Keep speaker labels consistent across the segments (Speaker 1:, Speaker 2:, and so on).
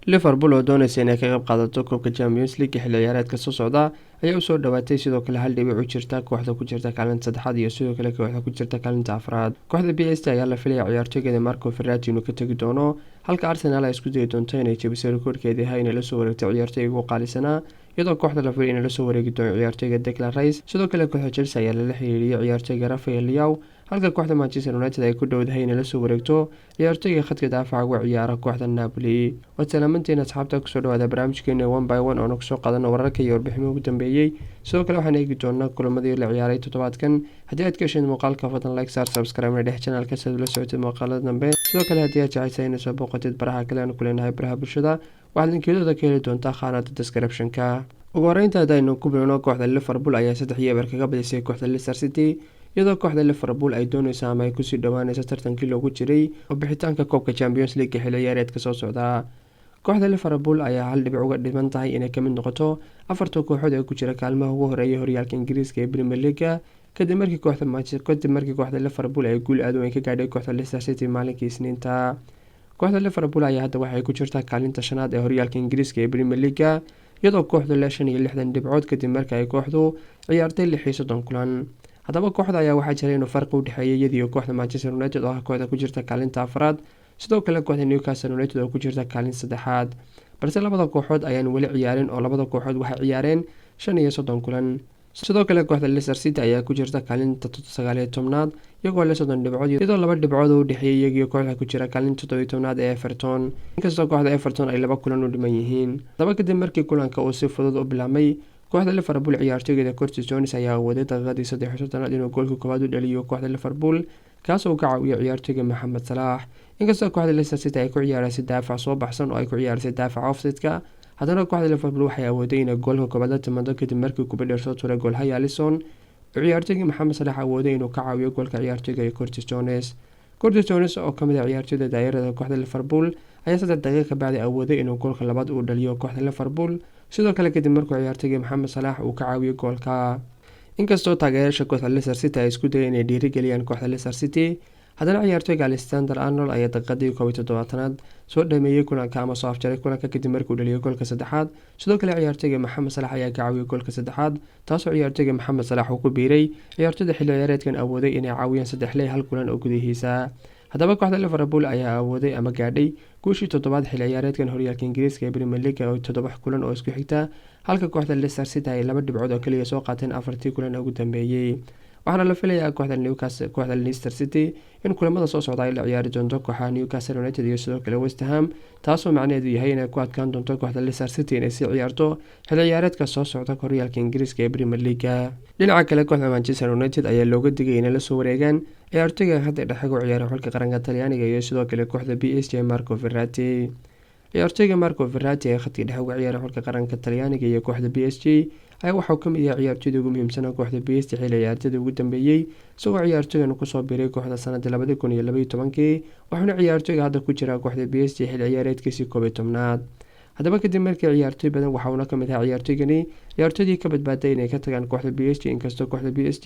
Speaker 1: Liverpool oo doonaysa inay ka qayb qaadato koobka Champions League xilli ciyaareedka soo socda ayaa u soo dhawaatay sidoo kale hal dhibic u jirta kooxda ku jirta kaalinta saddexaad iyo sidoo kale kooxda ku jirta kaalinta afraad. Kooxda PSG ayaa la filayaa ciyaartoygeeda Marco Verratti inuu ka tagi doono, halka Arsenal ay isku dayi doonto inay jabiso rikoodhkeedii ahaa inay la soo wareegto ciyaartoyga ugu qaalisanaa, iyadoo kooxda la filayo inay la soo wareegi doono ciyaartoyga Declan Rice. Sidoo kale kooxda Chelsea ayaa lala xiriiriyay ciyaartoyga Rafael Leao, halka kooxda Manchester United ay ku dhowdahay inay la soo wareegto ciyaartoyga khadka daafaca uga ciyaara kooxda Napoli. Salaamaantiin asxaabta kusoo dhawaada barnaamijkeena 1 oo kusoo qaadano wararka iyo warbixino ugu dambeeyay. Sidoo kale waxaan eegi doonaa kulamadii la ciyaaray toddobaadkan. Haddii aad ka hesheen muuqaalka fadlan like, subscribe na channelka si aad ula socotid muuqaalada dambe. Sidoo kale haddii aad jeceshahay inaad soo booqatid baraha kale aan ku leenahay baraha bulshada, waxaad linkeedooda ka heli doontaa qaanada description-ka. Ugu horreynta haddaynu ku bilowno, kooxda Liverpool ayaa 3-0 kaga badisay kooxda Leicester City, iyadoo kooxda Liverpool ay doonayso ama ay kusii dhawaanayso tartankii loogu jiray oo bixitaanka koobka Champions League xilli ciyaareedka soo socda. Kooxda Liverpool ayaa hal dhibic uga dhiman tahay inay ka mid noqoto afarta kooxood ee ku jira kaalmaha ugu horeeya horyaalka Ingiriiska ee Premier League kadib markii kooxda Liverpool ay guul aad u weyn ka gaadhay kooxda Leicester City maalinkii Isniinta. Kooxda Liverpool ayaa hadda waxay ku jirtaa kaalinta shanaad ee horyaalka Ingiriiska ee Premier League, iyadoo kooxdu leh 65 dhibcood kadib markii ay kooxdu ciyaartay 36 kulan. Haddaba kooxda ayaa waxaa jiray inuu farqi u dhexeeyay iyadoo kooxda Manchester United oo ah kooxda ku jirta kaalinta afraad, sidoo kale kooxda Newcastle United oo ku jirta kaalinta saddexaad, balse labada kooxood ayaan weli ciyaarin oo labada kooxood waxay ciyaareen 35 kulan. Sidoo kale kooxda Leicester City ayaa ku jirta kaalinta 19aad iyagoo leh 30 dhibcood, iyadoo laba dhibcood u dhexeeyay iyaga iyo kooxda ku jira kaalinta 17aad ee Everton, inkastoo kooxda Everton ay 2 kulan u dhiman yihiin. Haddaba kadib markii kulanka uu si fudud u bilaabmay, kooxda Liverpool ciyaartoygeeda Curtis Jones ayaa waday daqiiqadii 33aad inuu goolka koowaad u dhaliyo kooxda Liverpool, kaas oo ka caawiyay ciyaartoyga Mohamed Salah. Inkastoo kooxda Leicester City ay ku ciyaaraysay daafac soo baxsan oo ay ku ciyaaraysay daafaca offside-ka, haddana kooxda Liverpool waxay awooday inay goolka koowaad la timaado kadib markii kubadda dheer soo tuuray goolhaye Alisson oo ciyaartoyga Mohamed Salah awooday inuu ka caawiyo goolka ciyaartoyga Curtis Jones. Curtis Jones oo ka mid ah ciyaartoyda daayarada kooxda Liverpool ayaa 3 daqiiqo ka bacdi awooday inuu goolka labaad u dhaliyo kooxda Liverpool, sidoo kale kadib markuu ciyaartoyga Mohamed Salah uu ka caawiyo goolka. Inkastoo taageerayaasha kooxda Leicester City ay isku dayeen inay dhiirigeliyaan kooxda Leicester City, haddana ciyaartoyga Alexander Arnold ayaa daqiiqadii 17aad soo dhameeyay kulanka ama soo afjaray kulanka kadib markii uu dhaliyay goolka saddexaad. Sidoo kale ciyaartoyga Mohamed Salah ayaa ka caawiyay goolka saddexaad, taasoo ciyaartoyga Mohamed Salah uu ku biiray ciyaartoyda xilli ciyaareedkan awooday inay caawiyaan 3 hal kulan oo gudihiisa. Haddaba kooxda Liverpool ayaa awooday ama gaadhay guushii 7aad xilli ciyaareedkan horyaalka Ingiriiska ee Premier League oo 7 kulan oo isku xigta, halka kooxda Leicester City ay 2 dhibcood oo kaliya soo qaateen 4 kulan ugu dambeeyay. waxaana la filayaa kooxda Leicester City in kulamada soo socda ay la ciyaari doonto kooxaha Newcastle United iyo sidoo kale West Ham, taasoo macnaheedu yahay inay ku adkaan doonto kooxda Leicester City inay sii ciyaarto xilli ciyaareedka soo socda horyaalka Ingiriiska ee Premier League. Dhinaca kale kooxda Manchester United ayaa looga digay inay la soo wareegaan ciyaartoyga hadda dhexaga u ciyaara xulka qaranka Talyaaniga iyo sidoo kale kooxda PSG Marco Verratti. ciyaartoyga Marco Verratti ee khadka dhexe uga ciyaara xulka qaranka Talyaaniga iyo kooxda PSG ayaa waxaa ka mid yahay ciyaartoyda ugu muhiimsan kooxda PSG xilli ciyaareedkii ugu dambeeyay, isagoo ciyaartoygan ku soo biiray kooxda sanadii 2012 waxaana ciyaartoyga hadda ku jira kooxda PSG xilli ciyaareedkiisii 11aad. haddaba kadib markii ciyaartoy badan waxauna ka mid ahaa ciyaartoydii ka badbaaday inay ka tagaan kooxda PSG, inkastoo kooxda PSG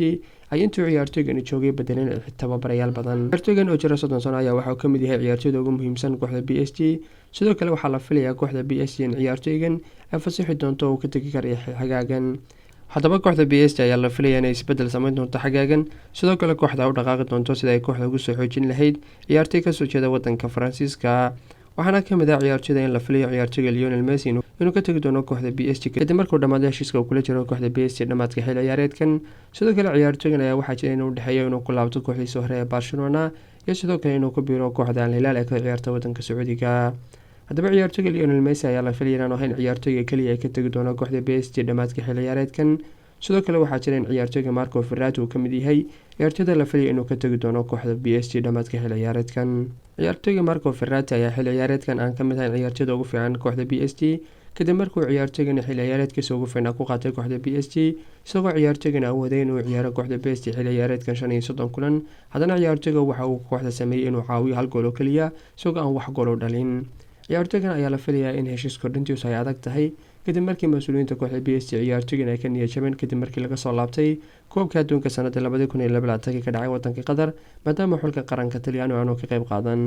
Speaker 1: ay intuu ciyaartoygani joogay bedeleen tababarayaal badan. ciyaartoygan oo jira 30 sano ayaa waxaa ka mid yahay ciyaartoyda ugu muhiimsan kooxda PSG. sidoo kale waxaa la filayaa kooxda PSG in ciyaartoygan ay fasixi doonto oo ka tagi kara xagaagan. haddaba kooxda PSG ayaa la filayaa inay isbedel samayn doonto xagaagan, sidoo kale kooxda u dhaqaaqi doonto sida ay kooxda ugu soo xoojin lahayd ciyaartoy kasoo jeeda wadanka Faransiiska. waxaana ka mid ah ciyaartoyda in la filayo ciyaartoyga Lionel Messi inuu ka tagi doono kooxda PSG kadib markuu dhamaaday heshiiska uu kula jiro kooxda PSG dhamaadka xilli ciyaareedkan. sidoo kale ciyaartoygan ayaa waxaa jira inuu dhexeeyo inuu ku laabto kooxdiisa hore ee Barcelona iyo sidoo kale inuu ku biiro kooxda Al Hilal ee ka ciyaarta wadanka Sacuudiga. haddaba ciyaartoyga Lionel Messi ayaa la filayay inuu ahayn ciyaartoyga kaliya ee ka tagi doono kooxda PSG dhamaadka xilli ciyaareedkan. sidoo kale waxaa jira in ciyaartoyga Marco Verratti uu ka mid yahay ciyaartoyda la filayay inuu ka tagi doono kooxda PSG dhamaadka xilli ciyaareedkan. ciyaartoyga Marco Verratti ayaa xilli ciyaareedkan aan ka mid ahayn ciyaartoyda ugu fiican kooxda PSG kadib markuu ciyaartoygan xilli ciyaareedkiisa ugu fiican ku qaatay kooxda PSG, isagoo ciyaartoygan awooday inuu ciyaaro kooxda PSG xilli ciyaareedkan 35 kulan. haddana ciyaartoyga waxa uu kooxda sameeyay inuu caawiyo hal gool oo kaliya isagoo aan wax gool u dhalin. ciyaartoygan ayaa la filayaa in heshiis kordhintiisu ay adag tahay kadib markii mas-uuliyiinta kooxda PSG ciyaartoygan ay ka niyad jabeen kadib markii laga soo laabtay koobka adduunka sanadii 2022 ka dhacay wadanka Qatar, maadaama xulka qaranka Talyaaniga aanu ka qayb qaadan.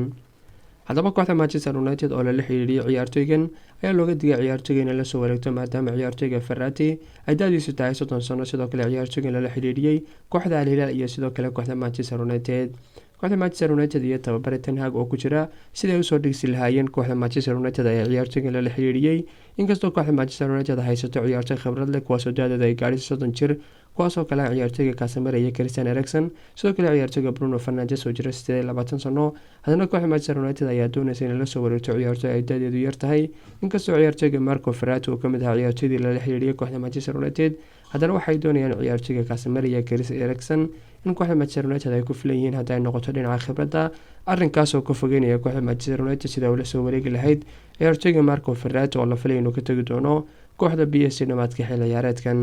Speaker 1: haddaba kooxda Manchester United oo lala xiriiriyay ciyaartoygan ayaa looga digay ciyaartoyga inay la soo wareegto maadaama ciyaartoyga Ferrati ay da'diisu tahay 30 sano sidoo kale ciyaartoygan lala xiriiriyay kooxda Al Hilal iyo sidoo kale kooxda Manchester United. kooxda Manchester United iyo tababare Ten Hag oo ku jira sidii ay u soo dhigsi lahaayeen kooxda Manchester United ayaa ciyaartoygan lala xiriiriyay inkastoo kooxda Manchester United ay haysato ciyaartoy khibrad leh kuwaas oo da'doodu ay gaadhay 30 jir kuwaas oo kale ciyaartoyga Casemiro iyo Christian Eriksen sidoo kale ciyaartoyga Bruno Fernandes oo jira 28 sano haddana kooxda Manchester United ayaa doonaysa inay la soo wareegto ciyaartoy ay da'deedu yar tahay inkastoo ciyaartoyga Marco Verratti uu ka mid ahaa ciyaartoydii lala xiriiriyay kooxda Manchester United haddana waxay doonayaan ciyaartoyga Casemiro iyo Christian Eriksen in kooxda Manchester United ay ku filan yihiin haddii ay noqoto dhinaca khibradda arrinkaas oo ka fogeynaya kooxda Manchester United sida uu la soo wareegi lahayd ciyaartoyga Marco Verratti oo la filayo inuu ka tagi doono kooxda PSG dhamaadka xilli ciyaareedkan.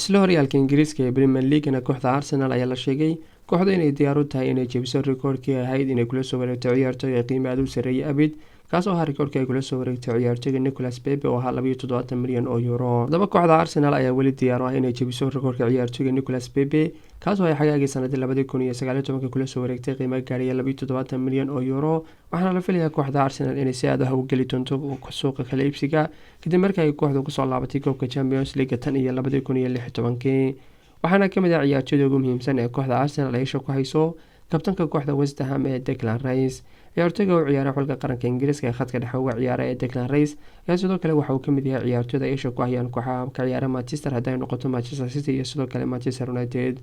Speaker 1: isla horyaalka Ingiriiska ee Premier League-na kooxda Arsenal ayaa la sheegay kooxda inay diyaar u tahay inay jebiso rikoorkii ahayd inay kula soo wareegto ciyaartoyga qiimaha u sareeyay abid kaasoo ahaa rikoorkii ay kula soo wareegtay ciyaartoyga Nicolas Pepe oo ahaa 27 milyan oo euro. haddaba kooxda Arsenal ayaa weli diyaar u ah inay jebiso rikoorka ciyaartoyga Nicolas Pepe kaasoo ay xagaagii sanadii 2019 kula soo wareegtay qiimo gaaraya 27 milyan oo euro waxaana la filayaa kooxda Arsenal inay si aad ah u geli doonto suuqa kala iibsiga kadib markii ay kooxdu ku soo laabatay koobka Champions League tan iyo 2016 waxaana ka mid ah ciyaartoyda ugu muhiimsan ee kooxda Arsenal ay ku hayso kabtanka kooxda West Ham ee Declan Rice. ciyaartoyga u ciyaara xulka qaranka Ingiriiska ee khadka dhexe uga ciyaara ee Declan Rice ayaa sidoo kale waxa uu ka mid yahay ciyaartoyda ay ku hayaan kooxaha ka ciyaara Manchester haddii ay noqoto Manchester City iyo sidoo kale Manchester United.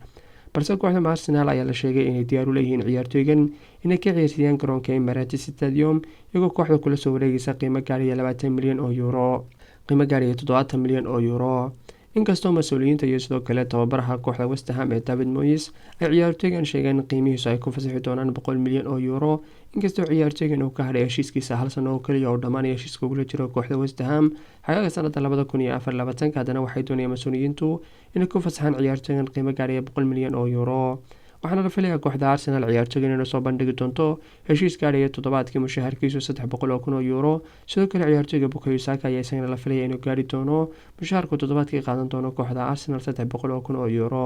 Speaker 1: balse kooxda Arsenal ayaa la sheegay inay diyaar u leeyihiin ciyaartoygan inay ka ciyaarsiiyaan garoonka Emirates Stadium iyagoo kooxda kula soo wareegaysa qiimo gaaraya 20 milyan oo euro qiimo gaaraya 70 milyan oo euro inkastoo mas'uuliyiinta iyo sidoo kale tababaraha kooxda West Ham ee David Moyes ay ciyaartoygan sheegeen qiimihiisu ay ku fasaxi doonaan 100 milyan oo euro inkastoo ciyaartoygan uu ka hadhay heshiiskiisa hal sano oo kaliya oo dhammaan heshiiska ugula jiro kooxda West Ham xagaaga sanadda 2024 haddana waxay doonayaan mas'uuliyiintu inay ku fasaxaan ciyaartoygan qiimo gaaraya 100 milyan oo euro waxaana la filayaa kooxda Arsenal ciyaartoygan inay soo bandhigi doonto heshiis gaaraya toddobaadkii mushaharkiisu 300,000 oo euro sidoo kale ciyaartoyga Bukayo Saka ayaa isagana la filayaa inuu gaari doono mushaharku toddobaadkii qaadan doono kooxda Arsenal 300,000 oo euro.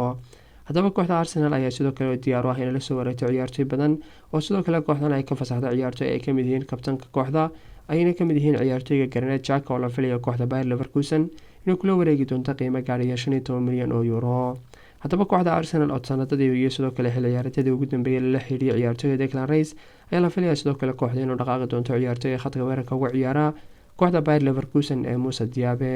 Speaker 1: haddaba kooxda Arsenal ayaa sidoo kale diyaar u ah inay la soo wareegto ciyaartoy badan oo sidoo kale kooxdan ay ka fasaxdo ciyaartoy ay ka mid yihiin kabtanka kooxda ayna ka mid yihiin ciyaartoyga Granit Xhaka oo la filayo kooxda Bayer Leverkusen inuu kula wareegi doonto qiimo gaaraya 15 milyan oo euro. haddaba kooxda Arsenal oo sanadadii iyo sidoo kale xilli ciyaareedkii ugu dambeeyay la xiriiriyay ciyaartoyga Declan Rice ayaa la filayaa sidoo kale kooxda inuu dhaqaaqi doonto ciyaartoyga khadka weerarka uga ciyaara kooxda Bayer Leverkusen ee Moussa Diaby.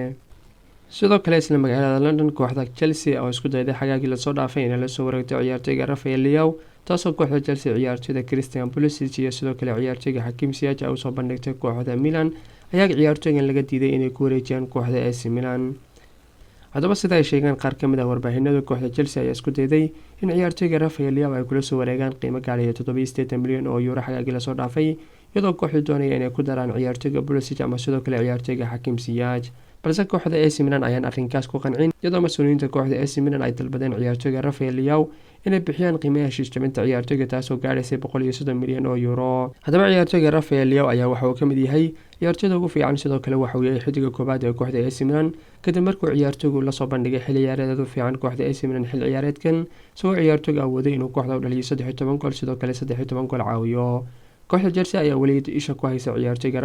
Speaker 1: sidoo kale isla magaalada London kooxda Chelsea oo isku dayday xagaagii la soo dhaafay inay la soo wareegto ciyaartoyga Rafael Leao taasoo kooxda Chelsea ciyaartoyda Christian Pulisic iyo sidoo kale ciyaartoyga Hakim Ziyech ay u soo bandhigtay kooxda Milan ayaa ciyaartoygan laga diiday inay ku wareejiyaan kooxda AC Milan. haddaba sida ay sheegeen qaar ka mid ah warbaahinada kooxda Chelsea ayaa isku dayday in ciyaartoyga Rafael Leao ay kula soo wareegaan qiimo gaaraya 87 milyan oo euro xagaagii la soo dhaafay iyadoo kooxdu doonaya inay ku daraan ciyaartoyga Pulisic ama sidoo kale ciyaartoyga Hakim Ziyech balse kooxda AC Milan ayaan arrinkaas ku qancin iyadoo mas'uuliyiinta kooxda AC Milan ay dalbadeen ciyaartoyga Rafael Leao inay bixiyaan qiimaha heshiis jabinta ciyaartoyga taasoo gaaraysa 130 milyan oo euro. haddaba ciyaartoyga Rafael Leao ayaa waxa uu ka mid yahay ciyaartoyda ugu fiican sidoo kale waxa uu yahay xidiga koobaad ee kooxda AC Milan kadib markuu ciyaartoygu la soo bandhigay xilli ciyaareed u fiican kooxda AC Milan xilli ciyaareedkan isagoo ciyaartoyga awooday inuu kooxda u dhaliyo 13 gool sidoo kale 13 gool caawiyo. kooxda Chelsea ayaa weli isha ku haysa ciyaartoyga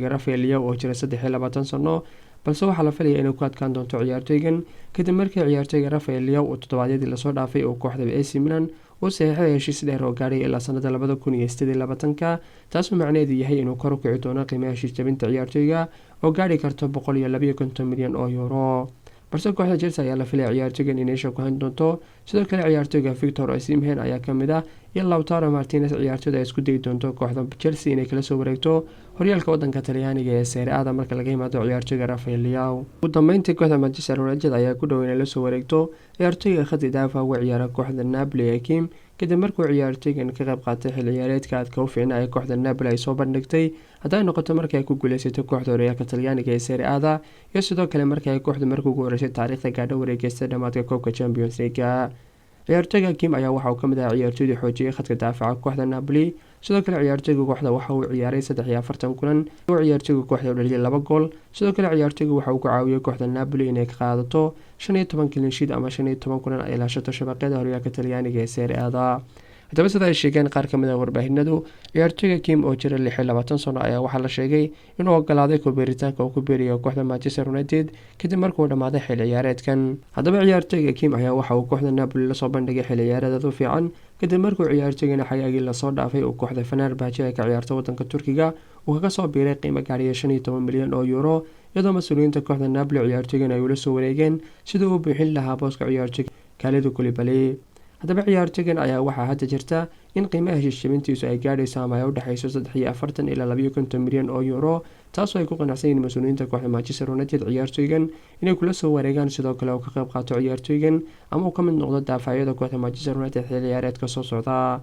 Speaker 1: Rafael Leao oo jira 23 sano balse waxaa la filayaa inay ku adkaan doonto ciyaartoygan kadib markii ciyaartoyga Rafael Leao uu toddobaadyadii lasoo dhaafay oo kooxda AC Milan uu saxiixay heshiis dheer oo gaadhay ilaa sanadda 2028 taasoo macnaheedu yahay inuu kor u kici doono qiimaha heshiis jabinta ciyaartoyga oo gaari karto 152 milyan oo euro. balse kooxda Chelsea ayaa la filayaa ciyaartoygan inay isha ku hayn doonto sidoo kale ciyaartoyga Victor Osimhen ayaa ka mid ah iyo Lautaro Martinez ciyaartoyda ay isku dayi doonto kooxda Chelsea inay kala soo wareegto horyaalka waddanka Talyaaniga ee Serie A marka laga yimaado ciyaartoyga Rafael Leao. ugu dambeyntii kooxda Manchester United ayaa ku dhow inay la soo wareegto ciyaartoyga khadka daafaca uga ciyaara kooxda Napoli ee Kim kadib markuu ciyaartoygan ka qayb qaatay xilli ciyaareedka aadka u fiicnaa ee kooxda Napoli ay soo bandhigtay hadday noqoto markii ay ku guuleysatay kooxda horyaalka Talyaaniga ee Serie A iyo sidoo kale markii ay kooxdu markii ugu horeysay taariikhda gaadho wareegeystay dhamaadka koobka Champions League. ciyaartoyga Kim ayaa waxa uu ka mid ahaa ciyaartoydii xoojiyay khadka daafaca kooxda Napoli sidoo kale ciyaartoyga kooxda waxa uu ciyaaray 43 kulan oo ciyaartoyga kooxda u dhaliyay 2 gool sidoo kale ciyaartoyga waxa uu ku caawiyay kooxda Napoli inay ka qaadato 15 clean sheet ama 15 kulan ay ilaashato shabaqyada horyaalka Talyaaniga ee Serie A. haddaba sida ay sheegeen qaar ka mid ah warbaahinadu, ciyaartooyga Kim oo jira 26 sano ayaa waxaa la sheegay inuu ogolaaday ku biiritaanka uu ku biiriyo kooxda Manchester United kadib markuu dhamaaday xilli ciyaareedkan. Haddaba ciyaartooyga Kim ayaa waxa uu kooxda Napoli la soo bandhigay xilli ciyaareed u fiican kadib markuu ciyaartooygan xagaagii la soo dhaafay uu kooxda Fenerbahce ee ka ciyaarta wadanka Turkiga uu kaga soo biiray qiimo gaaraya 15 milyan oo euro, iyadoo mas'uuliyiinta kooxda Napoli ciyaartooygan ay ula soo wareegeen sidii uu buuxin lahaa booska ciyaartooyga Kalidou Koulibaly. haddaba ciyaartooygan ayaa waxaa hadda jirta in qiimaha heshiishimintiisu ay gaadhayso ama ay u dhexayso 43 ilaa 52 milyan oo euro, taasoo ay ku qanacsan yihiin mas'uuliyiinta kooxda Manchester United ciyaartooygan inay kula soo wareegaan, sidoo kale uu ka qayb qaato ciyaartooygan ama uu ka mid noqdo daafacyada kooxda Manchester United xilli ciyaareedka soo socda.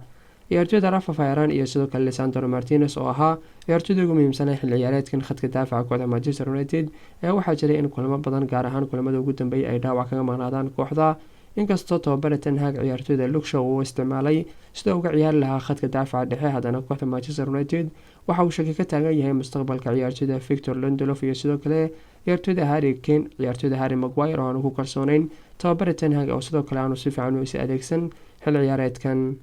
Speaker 1: ciyaartooyda Rafa Varane iyo sidoo kale Lisandro Martinez oo ahaa ciyaartooyda ugu muhiimsan ee xilli ciyaareedkan khadka daafaca kooxda Manchester United ayaa waxaa jiray in kulamo badan, gaar ahaan kulamada ugu dambeeyay, ay dhaawac kaga maqnaadaan kooxda, inkastoo tababare Ten Hag ciyaartooyda Luke Shaw uu isticmaalay sida uga ciyaari lahaa khadka daafaca dhexe. Haddana kooxda Manchester United waxa uu shaki ka taagan yahay mustaqbalka ciyaartooyda Victor Lindelof iyo sidoo kale ciyaartooyda Harry Kane, ciyaartooyda Harry Maguire oo aan ku kalsoonayn tababare Ten Hag oo sidoo kale aanu si fiican u is adeegsan xilli ciyaareedkan.